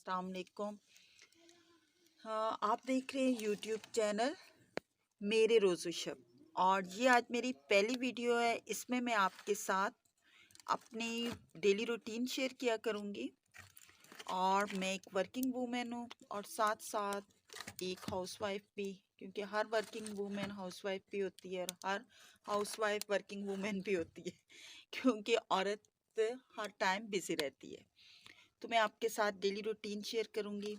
अस्सलाम वालेकुम। हाँ, आप देख रहे हैं यूट्यूब चैनल मेरे रोज़ो शब और ये आज मेरी पहली वीडियो है। इसमें मैं आपके साथ अपनी डेली रूटीन शेयर किया करूँगी और मैं एक वर्किंग वूमेन हूँ और साथ साथ एक हाउसवाइफ भी, क्योंकि हर वर्किंग वूमेन हाउसवाइफ भी होती है और हर हाउसवाइफ वर्किंग वूमेन भी होती है क्योंकि औरत हर टाइम बिज़ी रहती है। तो मैं आपके साथ डेली रूटीन शेयर करूँगी।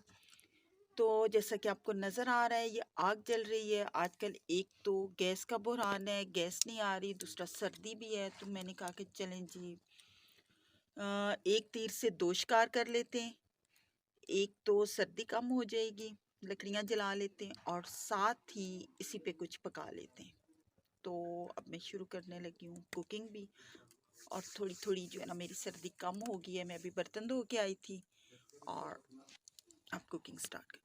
तो जैसा कि आपको नज़र आ रहा है, ये आग जल रही है आजकल। एक तो गैस का बुरहान है, गैस नहीं आ रही, दूसरा सर्दी भी है। तो मैंने कहा कि चलें जी, एक तीर से दो शिकार कर लेते हैं। एक तो सर्दी कम हो जाएगी, लकड़ियाँ जला लेते हैं और साथ ही इसी पे कुछ पका लेते हैं। तो अब मैं शुरू करने लगी हूँ कुकिंग भी, और थोड़ी थोड़ी जो है ना मेरी सर्दी कम हो गई है। मैं अभी बर्तन धो के आई थी और अब कुकिंग स्टार्ट।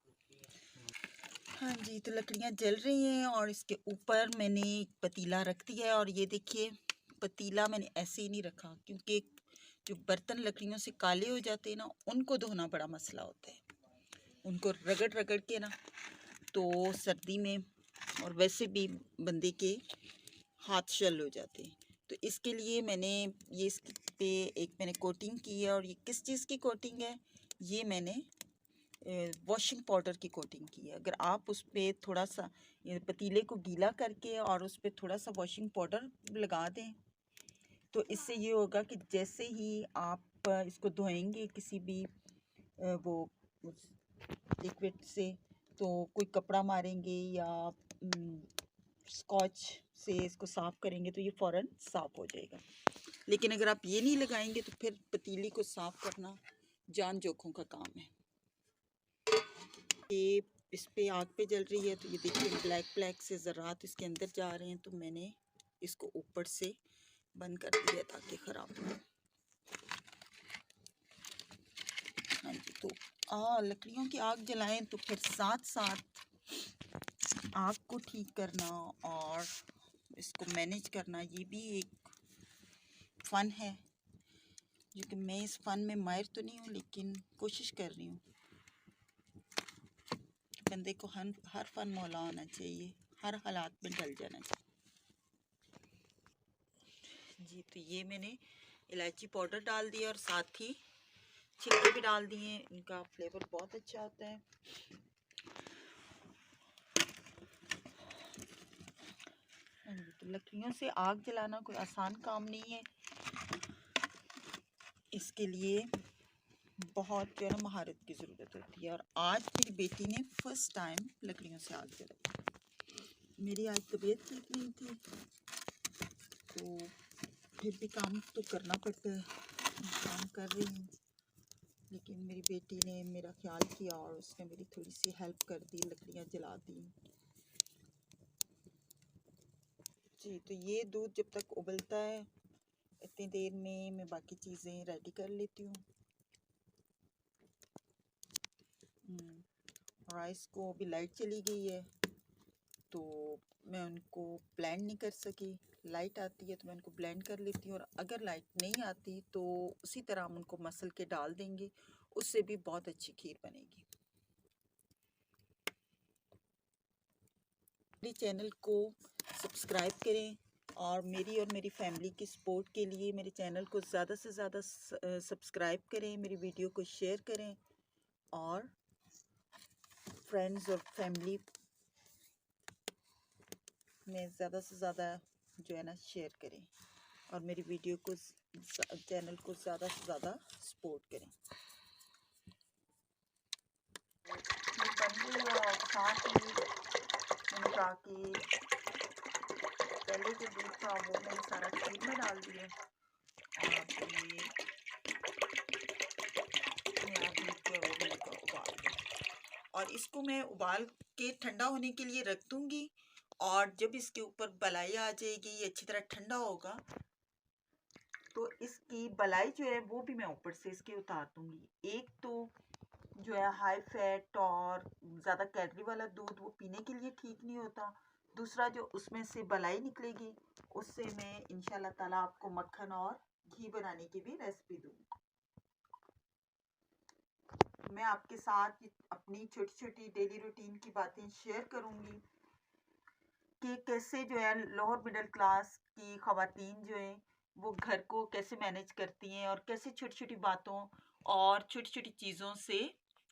हाँ जी, तो लकड़ियाँ जल रही हैं और इसके ऊपर मैंने एक पतीला रख दिया है। और ये देखिए, पतीला मैंने ऐसे ही नहीं रखा क्योंकि जो बर्तन लकड़ियों से काले हो जाते हैं ना, उनको धोना बड़ा मसला होता है। उनको रगड़ रगड़ के ना, तो सर्दी में और वैसे भी बंदे के हाथ शल हो जाते हैं। तो इसके लिए मैंने ये इस पे एक मैंने कोटिंग की है। और ये किस चीज़ की कोटिंग है? ये मैंने वॉशिंग पाउडर की कोटिंग की है। अगर आप उस पर थोड़ा सा पतीले को गीला करके और उस पर थोड़ा सा वॉशिंग पाउडर लगा दें, तो इससे ये होगा कि जैसे ही आप इसको धोएंगे किसी भी वो लिक्विड से, तो कोई कपड़ा मारेंगे या स्कॉच से इसको साफ़ करेंगे तो ये फ़ौरन साफ़ हो जाएगा। लेकिन अगर आप ये नहीं लगाएंगे तो फिर पतीली को साफ़ करना जान जोखों का काम है। ये इस पे आग पे जल रही है, तो ये देखिए ब्लैक ब्लैक से ज़रात इसके अंदर जा रहे हैं। तो मैंने इसको ऊपर से बंद कर दिया ताकि ख़राब ना हो। हाँ जी, तो लकड़ियों की आग जलाएं तो फिर साथ साथ आग को ठीक करना और इसको मैनेज करना, ये भी एक फ़न है। जो कि मैं इस फ़न में माहिर तो नहीं हूँ, लेकिन कोशिश कर रही हूँ। बंदे को हर फन मौला होना चाहिए, हर हालात में ढल जाना चाहिए। जी, तो ये मैंने इलायची पाउडर डाल दिया और साथ ही छिलके भी डाल दिए। इनका फ्लेवर बहुत अच्छा होता है। तो लकड़ियों से आग जलाना कोई आसान काम नहीं है। इसके लिए बहुत जो है ना महारत की ज़रूरत होती है। और आज मेरी बेटी ने फर्स्ट टाइम लकड़ियों से आग जलाई। मेरी आज तबीयत ठीक नहीं थी, तो फिर भी काम तो करना पड़ता है। काम कर रही हूँ, लेकिन मेरी बेटी ने मेरा ख्याल किया और उसने मेरी थोड़ी सी हेल्प कर दी, लकड़ियाँ जला दी। जी, तो ये दूध जब तक उबलता है, इतनी देर में मैं बाकी चीज़ें रेडी कर लेती हूँ। राइस को अभी लाइट चली गई है, तो मैं उनको ब्लेंड नहीं कर सकी। लाइट आती है तो मैं उनको ब्लेंड कर लेती हूँ, और अगर लाइट नहीं आती तो उसी तरह हम उनको मसल के डाल देंगे, उससे भी बहुत अच्छी खीर बनेगी। मेरे चैनल को सब्सक्राइब करें और मेरी फैमिली की सपोर्ट के लिए मेरे चैनल को ज़्यादा से ज़्यादा सब्सक्राइब करें, मेरी वीडियो को शेयर करें और फ्रेंड्स और फैमिली में ज़्यादा से ज़्यादा जो है ना शेयर करें और मेरी वीडियो को चैनल को ज़्यादा से ज़्यादा सपोर्ट करें। और साथ ही मैंने कहा कि पहले जो दूध था वो मैंने सारा खीर में डाल दिया और अब ये मेरा दूध जो है वो मैंने उबाल दिया और इसको मैं उबाल के ठंडा होने के लिए रख दूँगी। और जब इसके ऊपर बलाई आ जाएगी, ये अच्छी तरह ठंडा होगा, तो इसकी बलाई जो है वो भी मैं ऊपर से इसके उतार दूँगी। एक तो जो है हाई फैट और ज़्यादा कैलोरी वाला दूध वो पीने के लिए ठीक नहीं होता। दूसरा जो उसमें से बलाई निकलेगी, उससे मैं इंशाल्लाह ताला आपको मक्खन और घी बनाने की भी रेसिपी दूँगी। मैं आपके साथ अपनी छोटी छोटी डेली रूटीन की बातें शेयर करूंगी कि कैसे जो है लोअर मिडिल क्लास की ख़वातीन जो हैं वो घर को कैसे मैनेज करती हैं और कैसे छोटी छोटी बातों और छोटी छोटी चीज़ों से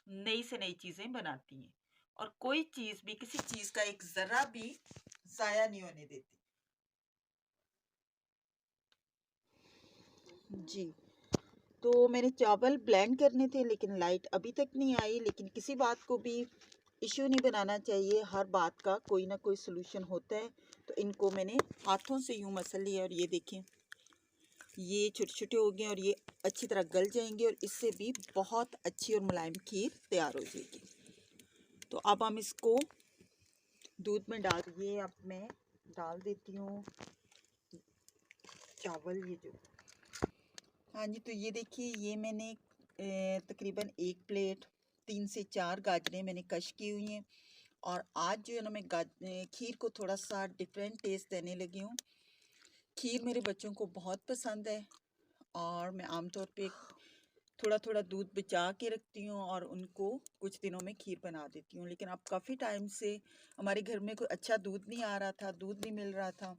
नई चीज़ें बनाती हैं और कोई चीज़ भी किसी चीज़ का एक ज़रा भी ज़ाया नहीं होने देती। जी, तो मैंने चावल ब्लेंड करने थे लेकिन लाइट अभी तक नहीं आई। लेकिन किसी बात को भी इश्यू नहीं बनाना चाहिए, हर बात का कोई ना कोई सलूशन होता है। तो इनको मैंने हाथों से यूँ मसल लिया और ये देखें, ये छोटे छोटे हो गए और ये अच्छी तरह गल जाएंगे और इससे भी बहुत अच्छी और मुलायम खीर तैयार हो जाएगी। तो अब हम इसको दूध में डाल दिए। अब मैं डाल देती हूँ चावल, ये जो, हाँ जी, तो ये देखिए, ये मैंने तकरीबन 1 प्लेट 3 से 4 गाजरें मैंने कश की हुई हैं। और आज जो है ना मैं खीर को थोड़ा सा डिफरेंट टेस्ट देने लगी हूँ। खीर मेरे बच्चों को बहुत पसंद है और मैं आमतौर पे थोड़ा थोड़ा दूध बचा के रखती हूँ और उनको कुछ दिनों में खीर बना देती हूँ। लेकिन अब काफ़ी टाइम से हमारे घर में कोई अच्छा दूध नहीं आ रहा था, दूध नहीं मिल रहा था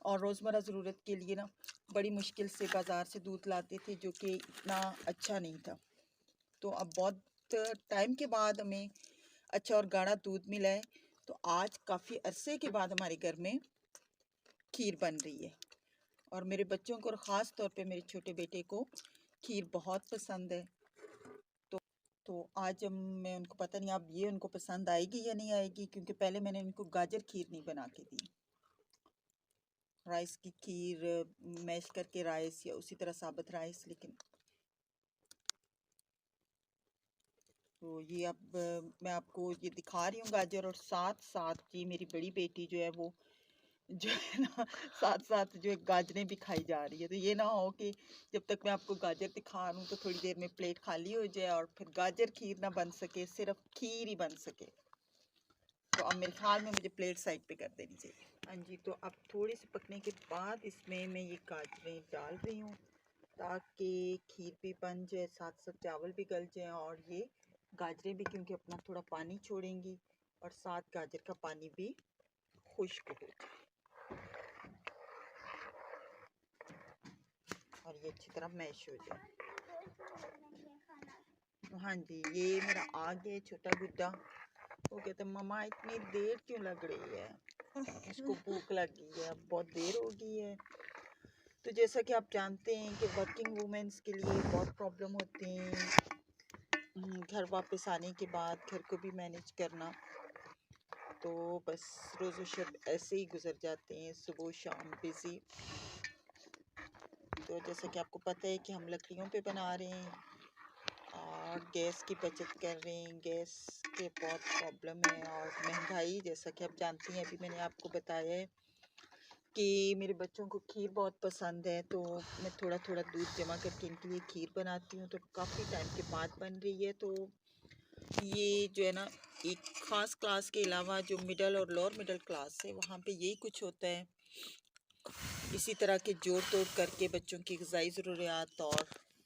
और रोज़मर्रा ज़रूरत के लिए ना बड़ी मुश्किल से बाज़ार से दूध लाते थे जो कि इतना अच्छा नहीं था। तो अब बहुत टाइम के बाद हमें अच्छा और गाढ़ा दूध मिला है। तो आज काफ़ी अरसे के बाद हमारे घर में खीर बन रही है और मेरे बच्चों को और ख़ास तौर पे मेरे छोटे बेटे को खीर बहुत पसंद है। तो आज मैं उनको, पता नहीं अब ये उनको पसंद आएगी या नहीं आएगी, क्योंकि पहले मैंने इनको गाजर खीर नहीं बना के दी। राइस की खीर, मैश करके राइस या उसी तरह साबुत राइस। लेकिन तो ये अब मैं आपको ये दिखा रही हूँ गाजर, और साथ साथ जी मेरी बड़ी बेटी जो है वो जो है ना साथ साथ जो है गाजरें भी खाई जा रही है। तो ये ना हो कि जब तक मैं आपको गाजर दिखा रहा हूँ तो थोड़ी देर में प्लेट खाली हो जाए और फिर गाजर खीर ना बन सके, सिर्फ खीर ही बन सके। तो अब मेरे ख्याल में मुझे प्लेट साइड पे कर देनी चाहिए। हाँ जी, तो अब थोड़ी सी पकने के बाद इसमें मैं ये गाजरें डाल रही हूँ ताकि खीर भी बन जाए, साथ साथ चावल भी गल जाए और ये गाजरें भी क्योंकि अपना थोड़ा पानी छोड़ेंगी और साथ गाजर का पानी भी खुश्क हो जाए और ये अच्छी तरह मैश हो जाए। हाँ जी, ये मेरा आ गया छोटा गुड्डा। वो कहते हैं मम्मा इतनी देर क्यों लग रही है, इसको भूख लगी है, बहुत देर हो गई है। तो जैसा कि आप जानते हैं कि वर्किंग वुमेन्स के लिए बहुत प्रॉब्लम होती हैं घर वापस आने के बाद घर को भी मैनेज करना। तो बस रोज़ शब ऐसे ही गुजर जाते हैं, सुबह शाम बिज़ी। तो जैसा कि आपको पता है कि हम लकड़ियों पे बना रहे हैं और गैस की बचत कर रहे हैं। गैस के बहुत प्रॉब्लम है और महंगाई, जैसा कि आप जानती हैं, अभी मैंने आपको बताया है कि मेरे बच्चों को खीर बहुत पसंद है। तो मैं थोड़ा थोड़ा दूध जमा करके इनके लिए खीर बनाती हूँ। तो काफ़ी टाइम के बाद बन रही है। तो ये जो है ना, एक ख़ास क्लास के अलावा जो मिडल और लोअर मिडल क्लास है वहाँ पे यही कुछ होता है। इसी तरह के जोड़ तोड़ करके बच्चों की ग़िज़ाई ज़रूरियात और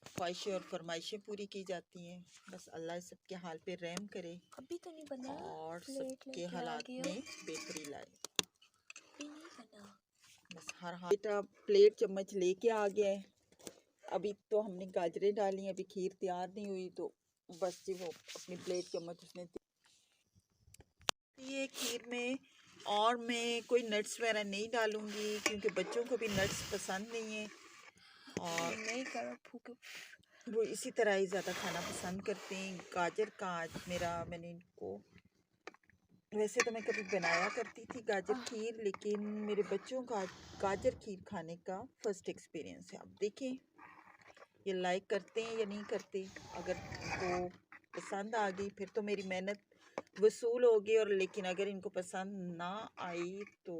ख्वाहिशें और फरमाइशें पूरी की जाती हैं। बस अल्लाह सबके हाल पे रहम करे अभी तो नहीं बना और सबके हालात में बेहतरी लाए। बस हर हाल बेटा प्लेट चम्मच लेके आ गया है। अभी तो हमने गाजरें डाली, अभी खीर तैयार नहीं हुई। तो बस जी वो अपनी प्लेट चम्मच उसने ये खीर में, और मैं कोई नट्स वगैरह नहीं डालूंगी क्योंकि बच्चों को भी नट्स पसंद नहीं है और नहीं करो फूक। वो इसी तरह ही ज़्यादा खाना पसंद करते हैं। गाजर का आज मैंने इनको, वैसे तो मैं कभी बनाया करती थी गाजर खीर, लेकिन मेरे बच्चों का गाजर खीर खाने का फर्स्ट एक्सपीरियंस है। अब देखें ये लाइक करते हैं या नहीं करते। अगर इनको पसंद आ गई फिर तो मेरी मेहनत वसूल होगी, और लेकिन अगर इनको पसंद ना आई तो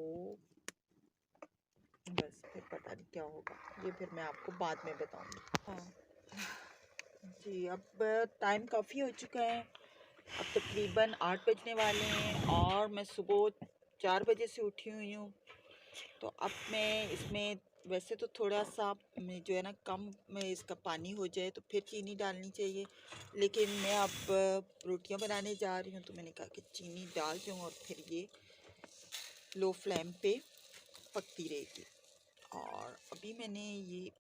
बस फिर पता नहीं क्या होगा। ये फिर मैं आपको बाद में बताऊंगी। हाँ जी, अब टाइम काफ़ी हो चुका है। अब तकरीबन 8 बजने वाले हैं और मैं सुबह 4 बजे से उठी हुई हूँ। तो अब मैं इसमें वैसे तो थोड़ा सा जो है ना कम में इसका पानी हो जाए तो फिर चीनी डालनी चाहिए, लेकिन मैं अब रोटियां बनाने जा रही हूँ तो मैंने कहा कि चीनी डाल दूँ और फिर ये लो फ्लेम पे पकती रहेगी। और अभी मैंने ये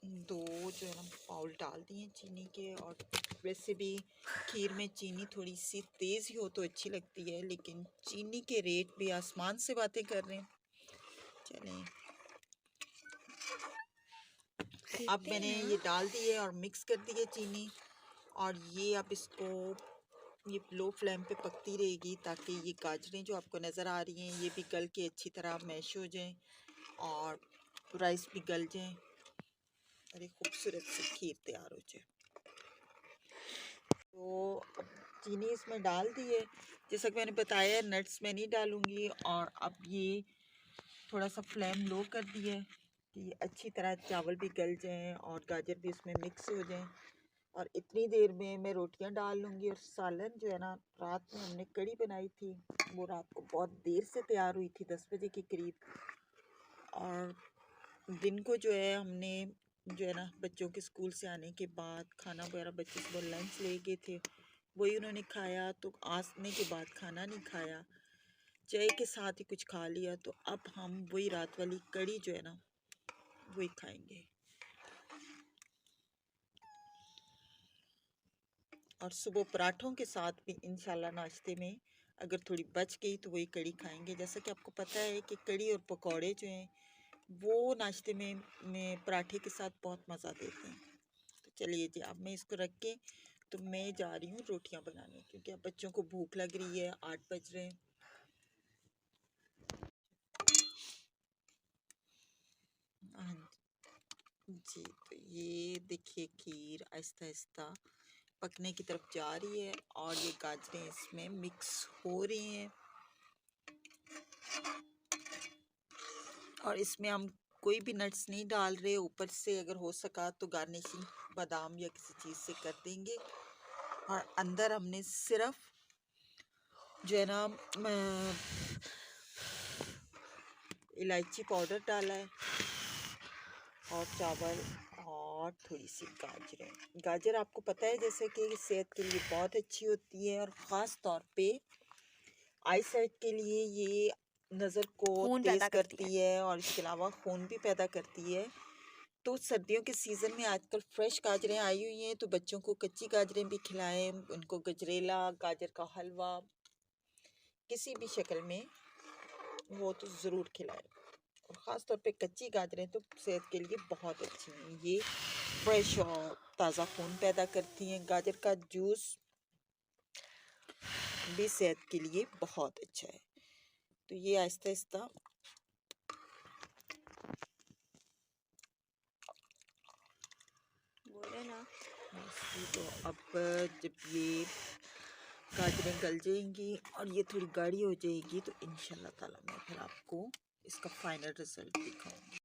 दो जो है ना बाउल डाल दिए चीनी के। और वैसे भी खीर में चीनी थोड़ी सी तेज़ ही हो तो अच्छी लगती है, लेकिन चीनी के रेट भी आसमान से बातें कर रहे हैं। चलें, अब देखते हैं मैंने ना। ये डाल दिए और मिक्स कर दिए चीनी। और ये अब इसको ये लो फ्लेम पे पकती रहेगी ताकि ये गाजरें जो आपको नज़र आ रही हैं ये भी गल के अच्छी तरह मैश हो जाएं और राइस भी गल जाएं और एक खूबसूरत सी खीर तैयार हो जाए। तो अब चीनी इसमें डाल दी है, जैसा कि मैंने बताया नट्स मैं नहीं डालूँगी। और अब ये थोड़ा सा फ्लेम लो कर दिया है कि ये अच्छी तरह चावल भी गल जाएं और गाजर भी उसमें मिक्स हो जाएं। और इतनी देर में मैं रोटियां डाल लूँगी। और सालन जो है ना, रात में हमने कड़ी बनाई थी, वो रात को बहुत देर से तैयार हुई थी, 10 बजे के करीब। और दिन को जो है हमने जो है ना बच्चों के स्कूल से आने के बाद खाना वगैरह, बच्चे सुबह लंच ले गए थे, वही उन्होंने खाया। तो आने के बाद खाना नहीं खाया, चाय के साथ ही कुछ खा लिया। तो अब हम वही रात वाली कड़ी जो है ना वही खाएंगे। और सुबह पराठों के साथ भी इंशाल्लाह नाश्ते में अगर थोड़ी बच गई तो वही कड़ी खाएंगे। जैसा कि आपको पता है कि कड़ी और पकौड़े जो हैं वो नाश्ते में पराठे के साथ बहुत मज़ा देते हैं। तो चलिए जी, अब मैं इसको रख के तो मैं जा रही हूँ रोटियां बनाने, क्योंकि अब बच्चों को भूख लग रही है, 8 बज रहे हैं। हाँ जी, तो ये देखिए खीर आहिस्ता आहिस्ता पकने की तरफ जा रही है और ये गाजरें इसमें मिक्स हो रही हैं। और इसमें हम कोई भी नट्स नहीं डाल रहे, ऊपर से अगर हो सका तो गार्निशिंग बादाम या किसी चीज़ से कर देंगे। और अंदर हमने सिर्फ जो है ना इलायची पाउडर डाला है और चावल और थोड़ी सी गाजरें। गाजर आपको पता है जैसे कि सेहत के लिए बहुत अच्छी होती है, और ख़ास तौर पे आई साइट के लिए ये नज़र को खून पैदा तेज़ करती है। करती है और इसके अलावा खून भी पैदा करती है। तो सर्दियों के सीज़न में आजकल फ्रेश गाजरें आई हुई हैं, तो बच्चों को कच्ची गाजरें भी खिलाएं, उनको गजरेला, गाजर का हलवा किसी भी शक्ल में वो तो ज़रूर खिलाएं। और ख़ास तौर पे कच्ची गाजरें तो सेहत के लिए बहुत अच्छी हैं, ये फ्रेश और ताज़ा खून पैदा करती हैं। गाजर का जूस भी सेहत के लिए बहुत अच्छा है। तो ये आहिस्ता आहिस्ता बोले ना। तो अब जब ये गाजरें गल जाएंगी और ये थोड़ी गाढ़ी हो जाएगी तो इंशाल्लाह ताला मैं फिर आपको इसका फाइनल रिजल्ट दिखाऊंगी।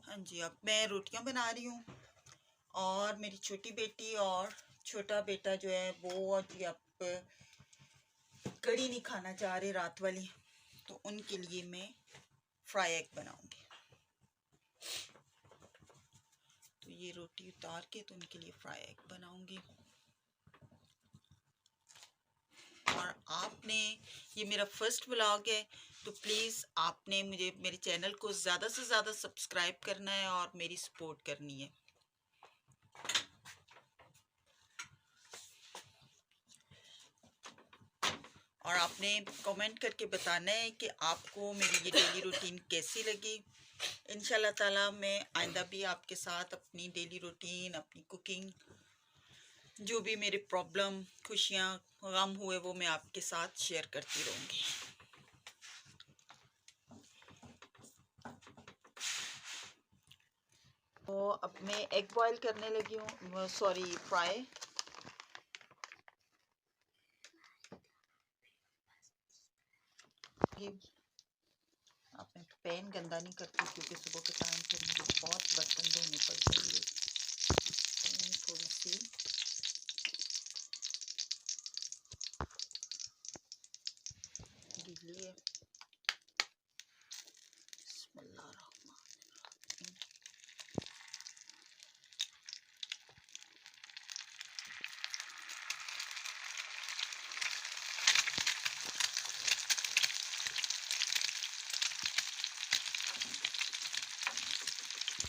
हाँ जी, अब मैं रोटियां बना रही हूँ और मेरी छोटी बेटी और छोटा बेटा जो है वो जी अब कड़ी नहीं खाना चाह रहे रात वाली, तो उनके लिए मैं फ्राई एग बनाऊंगी। तो ये रोटी उतार के तो उनके लिए फ्राई एग बनाऊंगी। और आपने, ये मेरा फर्स्ट व्लॉग है, तो प्लीज़ आपने मुझे मेरे चैनल को ज़्यादा से ज़्यादा सब्सक्राइब करना है और मेरी सपोर्ट करनी है। और आपने कमेंट करके बताना है कि आपको मेरी ये डेली रूटीन कैसी लगी। इंशाल्लाह ताला मैं आइंदा भी आपके साथ अपनी डेली रूटीन, अपनी कुकिंग, जो भी मेरे प्रॉब्लम, खुशियाँ, गम हुए वो मैं आपके साथ शेयर करती रहूँगी। तो अब मैं एग बॉईल करने लगी हूँ, सॉरी फ्राई। अब मैं पैन गंदा नहीं करती क्योंकि सुबह के टाइम पर मुझे बहुत बर्तन धोने पड़ते हैं। थोड़ी सी गीली है।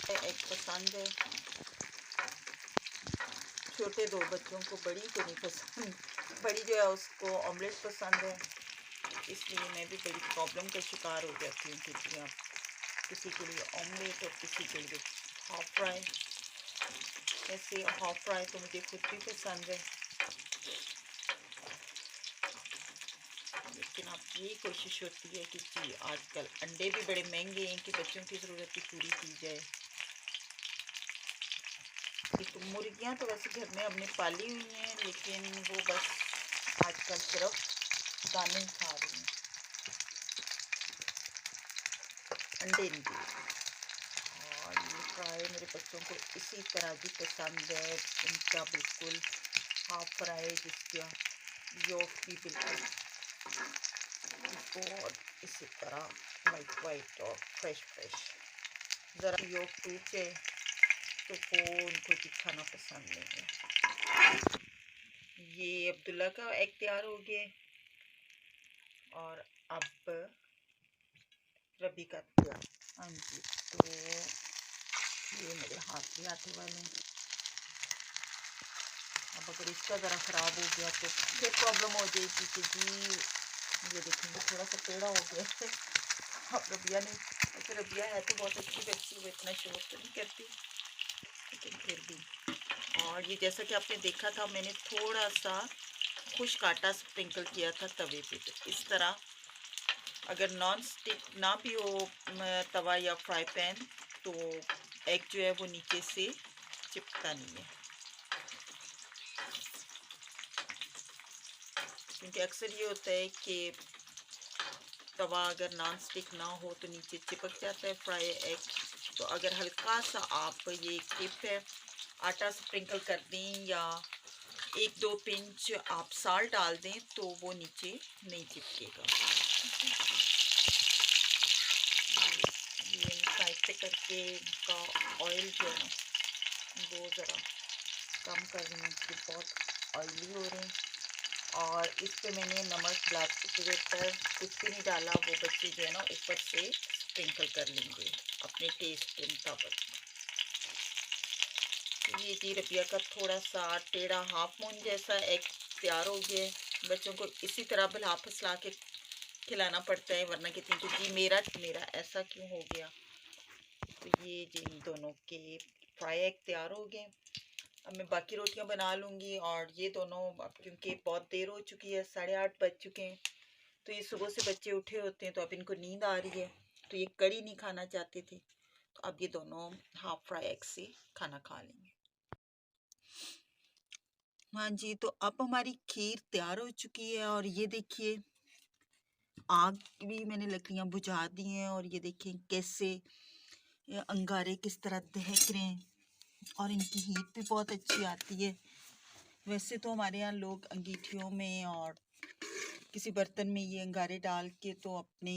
एग पसंद है, छोटे 2 बच्चों को, बड़ी को नहीं पसंद। बड़ी जो है उसको ऑमलेट पसंद है, इसलिए मैं भी बड़ी प्रॉब्लम का शिकार हो जाती हूँ, क्योंकि अब किसी के लिए ऑमलेट और किसी के लिए हाफ फ्राई। ऐसे हाफ फ्राई तो मुझे खुद भी पसंद है, लेकिन अब ये कोशिश होती है कि जी आजकल अंडे भी बड़े महंगे हैं कि बच्चों की ज़रूरत भी पूरी की जाए। ये तो मुर्गियाँ तो वैसे घर में हमने पाली हुई हैं, लेकिन वो बस आजकल सिर्फ दाने ही खा रही हैं, अंडे नहीं दे रही। और ये फ्राई मेरे बच्चों को इसी तरह भी पसंद है, इनका बिल्कुल हाफ फ्राई, जिसका योक भी बिल्कुल और इसी तरह वाइट वाइट और फ्रेश फ्रेश। ज़रा योक टूट जाए तो वो उनको भी खाना पसंद नहीं है। ये अब्दुल्ला का एग तैयार हो गया, और अब रबी का तैयार। हाँ जी, तो ये मेरे हाथ भी आटे वाले हैं। अब अगर इसका ज़रा ख़राब हो गया तो फिर प्रॉब्लम हो जाएगी कि जी ये देखेंगे थोड़ा सा टेढ़ा हो गया है। अब रबिया ने, वैसे रबिया है तो बहुत अच्छी बच्ची, वो इतना शोर तो नहीं करती, लेकिन फिर भी। और ये जैसा कि आपने देखा था, मैंने थोड़ा सा खुश्क आटा स्प्रिंकल किया था तवे पे, तो इस तरह अगर नॉन स्टिक ना भी हो तवा या फ्राई पैन, तो एग जो है वो नीचे से चिपकता नहीं है, क्योंकि अक्सर ये होता है कि तवा अगर नॉन स्टिक ना हो तो नीचे चिपक जाता है फ्राई एग। तो अगर हल्का सा आप, ये एक टिप है, आटा स्प्रिंकल कर दें या 1-2 पिंच आप साल्ट डाल दें तो वो नीचे नहीं चिपकेगा। ये साइड पे करके इनका ऑयल जो है वो ज़रा कम कर रही हूँ, कि बहुत ऑयली हो रहे हैं। और इस पे मैंने नमक, ब्लैक पेपर कुछ भी नहीं डाला, वो बच्चे जो है ना ऊपर से स्प्रिंकल कर लेंगे अपने टेस्ट के मुताबिक। ये जी रबिया का थोड़ा सा टेढ़ा हाफ मून जैसा एग तैयार हो गया है। बच्चों को इसी तरह भला फसला के खिलाना पड़ता है, वरना कहती हैं कि जी मेरा ऐसा क्यों हो गया। तो ये जी इन दोनों के फ्राई एग तैयार हो गए। अब मैं बाकी रोटियां बना लूँगी, और ये दोनों अब क्योंकि बहुत देर हो चुकी है, 8:30 बज चुके हैं, तो ये सुबह से बच्चे उठे होते हैं, तो अब इनको नींद आ रही है, तो ये कड़ी नहीं खाना चाहते थे, तो अब ये दोनों हाफ फ्राई एग से खाना खा लेंगे। हाँ जी, तो अब हमारी खीर तैयार हो चुकी है, और ये देखिए आग भी मैंने लकड़ियाँ बुझा दी हैं, और ये देखें कैसे ये अंगारे किस तरह दहक रहे हैं, और इनकी हीट भी बहुत अच्छी आती है। वैसे तो हमारे यहाँ लोग अंगीठियों में और किसी बर्तन में ये अंगारे डाल के तो अपने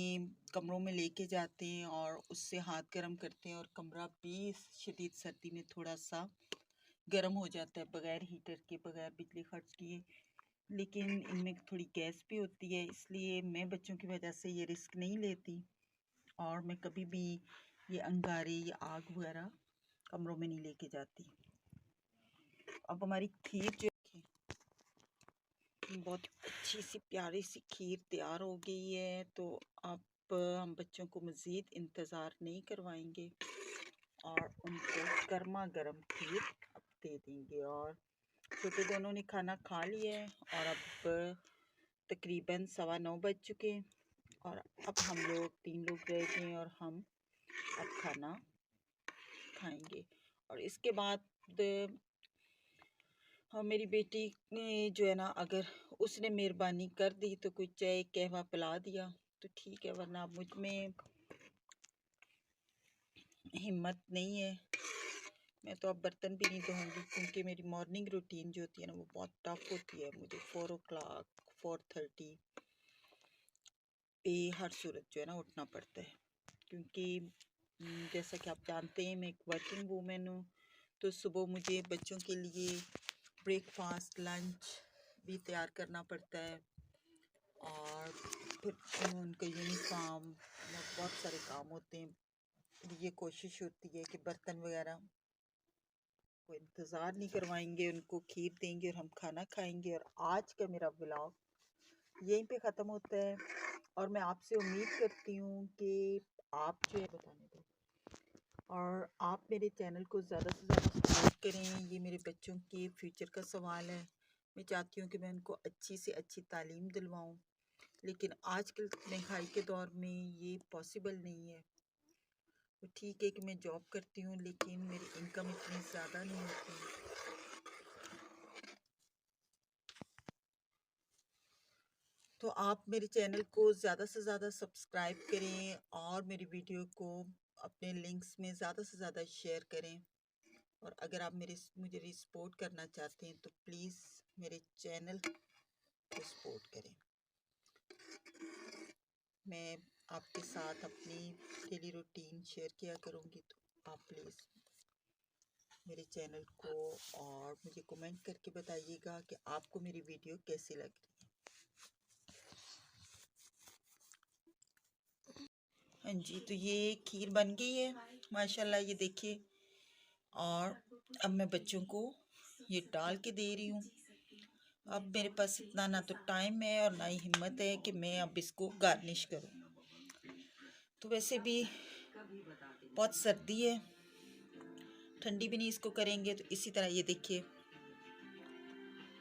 कमरों में लेके जाते हैं, और उससे हाथ गर्म करते हैं, और कमरा भी शदीद सर्दी में थोड़ा सा गर्म हो जाता है बगैर हीटर के, बगैर बिजली खर्च किए। लेकिन इनमें थोड़ी गैस भी होती है, इसलिए मैं बच्चों की वजह से ये रिस्क नहीं लेती, और मैं कभी भी ये अंगारे या आग वगैरह कमरों में नहीं लेके जाती। अब हमारी खीर जो बहुत अच्छी सी प्यारी सी खीर तैयार हो गई है, तो अब हम बच्चों को मज़ीद इंतज़ार नहीं करवाएंगे, और उनको गर्मा गर्म खीर अब दे देंगे। और छोटे दोनों ने खाना खा लिया है, और अब तकरीबन 9:15 बज चुके हैं, और अब हम लोग 3 लोग रह गए हैं, और हम अब खाना खाएंगे। और इसके बाद हाँ, मेरी बेटी ने जो है ना, अगर उसने मेहरबानी कर दी तो कुछ चाय कहवा पिला दिया तो ठीक है, वरना मुझ में हिम्मत नहीं है। मैं तो अब बर्तन भी नहीं धोऊंगी, क्योंकि मेरी मॉर्निंग रूटीन जो होती है ना वो बहुत टफ होती है। मुझे 4 o'clock 4:30 पे हर सूरत जो है ना उठना पड़ता है, क्योंकि जैसा कि आप जानते हैं मैं एक वर्किंग वूमेन हूँ, तो सुबह मुझे बच्चों के लिए ब्रेकफास्ट, लंच भी तैयार करना पड़ता है, और फिर उनका यूनिफॉर्म, बहुत सारे काम होते हैं। ये कोशिश होती है कि बर्तन वगैरह को इंतज़ार नहीं करवाएंगे, उनको खीर देंगे और हम खाना खाएंगे। और आज का मेरा व्लॉग यहीं पे ख़त्म होता है और मैं आपसे उम्मीद करती हूँ कि आप जो है बताने दो और आप मेरे चैनल को ज़्यादा से ज़्यादा सपोर्ट करें। ये मेरे बच्चों के फ्यूचर का सवाल है। मैं चाहती हूँ कि मैं उनको अच्छी से अच्छी तालीम दिलवाऊँ, लेकिन आजकल महंगाई के दौर में ये पॉसिबल नहीं है। तो ठीक है कि मैं जॉब करती हूँ, लेकिन मेरी इनकम इतनी ज़्यादा नहीं होती। तो आप मेरे चैनल को ज़्यादा से ज़्यादा सब्सक्राइब करें और मेरी वीडियो को अपने लिंक्स में ज़्यादा से ज़्यादा शेयर करें। और अगर आप मुझे सपोर्ट करना चाहते हैं तो प्लीज़ मेरे चैनल को सपोर्ट करें। मैं आपके साथ अपनी डेली रूटीन शेयर किया करूँगी, तो आप प्लीज़ मेरे चैनल को और मुझे कमेंट करके बताइएगा कि आपको मेरी वीडियो कैसी लग रही है। हाँ जी, तो ये खीर बन गई है माशाल्लाह, ये देखिए। और अब मैं बच्चों को ये डाल के दे रही हूँ। अब मेरे पास इतना ना तो टाइम है और ना ही हिम्मत है कि मैं अब इसको गार्निश करूँ। तो वैसे भी बहुत सर्दी है, ठंडी भी नहीं इसको करेंगे। तो इसी तरह ये देखिए,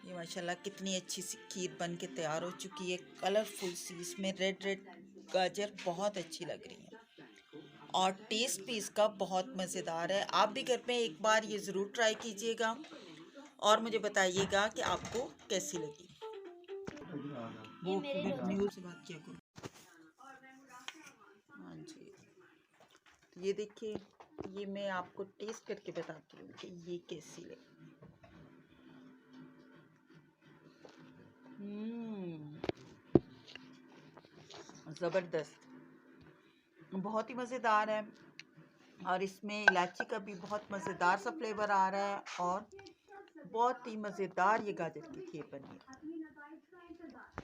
ये माशाल्लाह कितनी अच्छी सी खीर बन के तैयार हो चुकी है, कलरफुल सी। इसमें रेड रेड गाजर बहुत अच्छी लग रही है और टेस्ट भी इसका बहुत मज़ेदार है। आप भी घर में एक बार ये ज़रूर ट्राई कीजिएगा और मुझे बताइएगा कि आपको कैसी लगी। ये वो मेरे रोज़ न्यूज़ से बात किया करो। हाँ जी, तो ये देखिए, ये मैं आपको टेस्ट करके बताती हूँ कि ये कैसी लगी। ज़बरदस्त, बहुत ही मज़ेदार है। और इसमें इलायची का भी बहुत मज़ेदार सा फ्लेवर आ रहा है और बहुत ही मज़ेदार ये गाजर की खीर बनी है,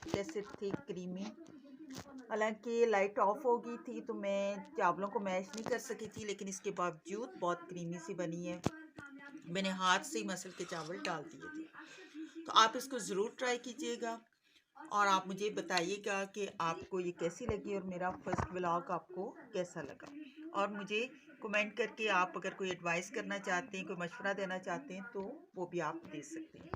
जैसे थी क्रीमी। हालांकि लाइट ऑफ हो गई थी तो मैं चावलों को मैश नहीं कर सकी थी, लेकिन इसके बावजूद बहुत क्रीमी सी बनी है। मैंने हाथ से ही मसल के चावल डाल दिए थे। तो आप इसको ज़रूर ट्राई कीजिएगा और आप मुझे बताइएगा कि आपको ये कैसी लगी और मेरा फर्स्ट व्लॉग आपको कैसा लगा। और मुझे कमेंट करके आप अगर कोई एडवाइस करना चाहते हैं, कोई मशवरा देना चाहते हैं, तो वो भी आप दे सकते हैं।